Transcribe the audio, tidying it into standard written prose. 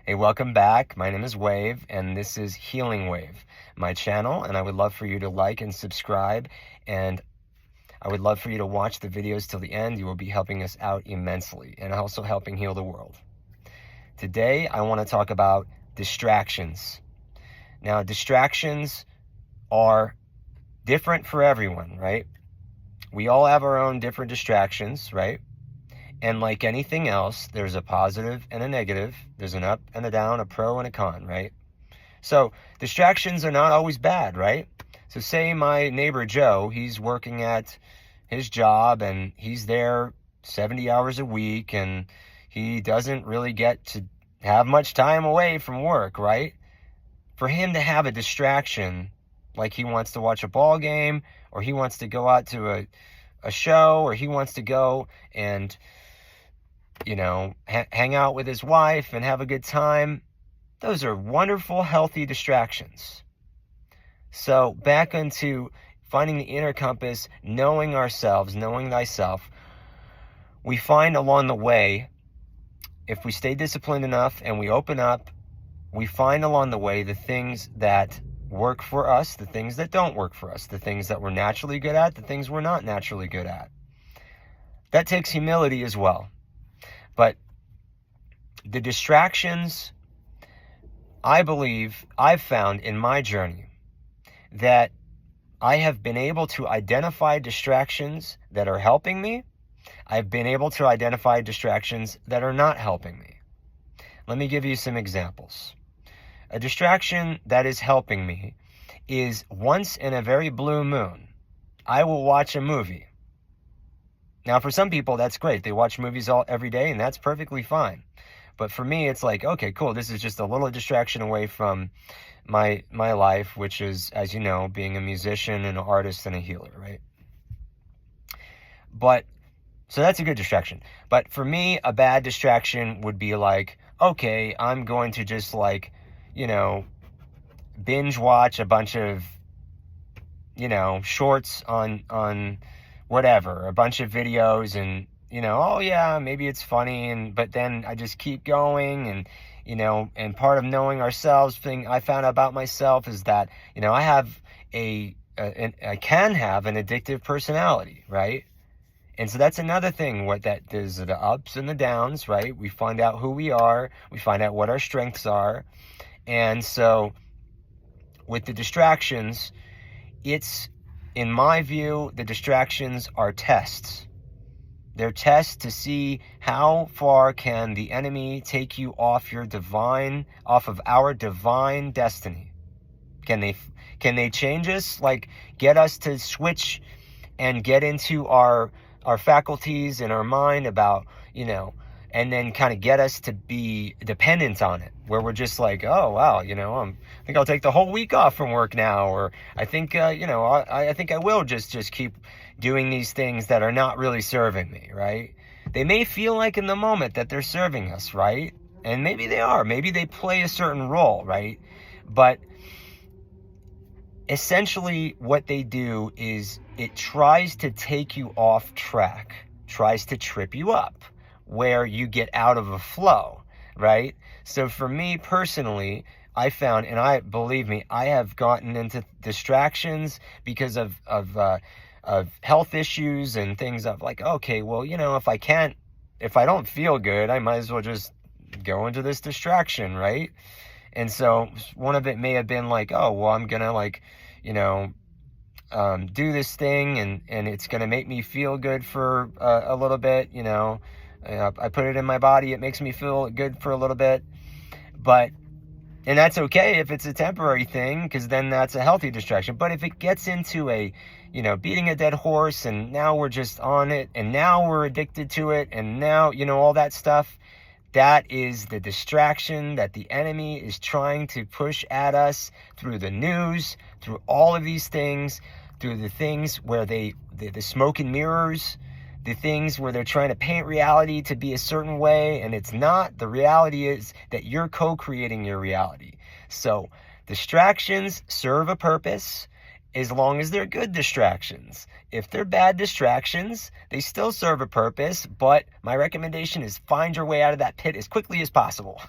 Hey, welcome back. My name is Wave, and this is Healing Wave, my channel, and I would love for you to like and subscribe, and I would love for you to watch the videos till the end. You will be helping us out immensely, and also helping heal the world. Today, I want to talk about distractions. Now, distractions are different for everyone, right? We all have our own different distractions, right? And like anything else, there's a positive and a negative. There's an up and a down, a pro and a con, right? So distractions are not always bad, right? So say my neighbor Joe, he's working at his job and he's there 70 hours a week and he doesn't really get to have much time away from work, right? For him to have a distraction, like he wants to watch a ball game, or he wants to go out to a show, or he wants to go and hang out with his wife and have a good time. Those are wonderful, healthy distractions. So back into finding the inner compass, knowing ourselves, knowing thyself, we find along the way, if we stay disciplined enough and we open up, we find along the way the things that work for us, the things that don't work for us, the things that we're naturally good at, the things we're not naturally good at. That takes humility as well. But the distractions, I believe, I've found in my journey that I have been able to identify distractions that are helping me. I've been able to identify distractions that are not helping me. Let me give you some examples. A distraction that is helping me is once in a very blue moon, I will watch a movie. Now, for some people, that's great. They watch movies every day, and that's perfectly fine. But for me, it's like, okay, cool. This is just a little distraction away from my life, which is, as you know, being a musician and an artist and a healer, right? So that's a good distraction. But for me, a bad distraction would be like, okay, I'm going to just binge watch a bunch of, shorts on whatever, a bunch of videos and, oh yeah, maybe it's funny. But then I just keep going and part of knowing ourselves thing I found out about myself is that, I have I can have an addictive personality, right? And so that's another thing, there's the ups and the downs, right? We find out who we are, we find out what our strengths are. And so with the distractions, in my view, the distractions are tests. They're tests to see how far can the enemy take you off of our divine destiny. Can they change us? Like get us to switch and get into our faculties and our mind about, and then kind of get us to be dependent on it, where we're just like, oh, wow, I think I'll take the whole week off from work now, or I think, I think I will just keep doing these things that are not really serving me, right? They may feel like in the moment that they're serving us, right? And maybe they are. Maybe they play a certain role, right? But essentially what they do is it tries to take you off track, tries to trip you up, where you get out of a flow, right? So for me personally, I found, and believe me, I have gotten into distractions because of health issues and things of like, okay, well, if I don't feel good, I might as well just go into this distraction, right? And so one of it may have been like, oh, well, I'm gonna do this thing and it's gonna make me feel good for a little bit, I put it in my body, it makes me feel good for a little bit, and that's okay if it's a temporary thing, because then that's a healthy distraction. But if it gets into beating a dead horse, and now we're just on it, and now we're addicted to it, and now, all that stuff, that is the distraction that the enemy is trying to push at us through the news, through all of these things, through the things where the smoke and mirrors, the things where they're trying to paint reality to be a certain way, and it's not. The reality is that you're co-creating your reality. So distractions serve a purpose as long as they're good distractions. If they're bad distractions, they still serve a purpose, but my recommendation is find your way out of that pit as quickly as possible.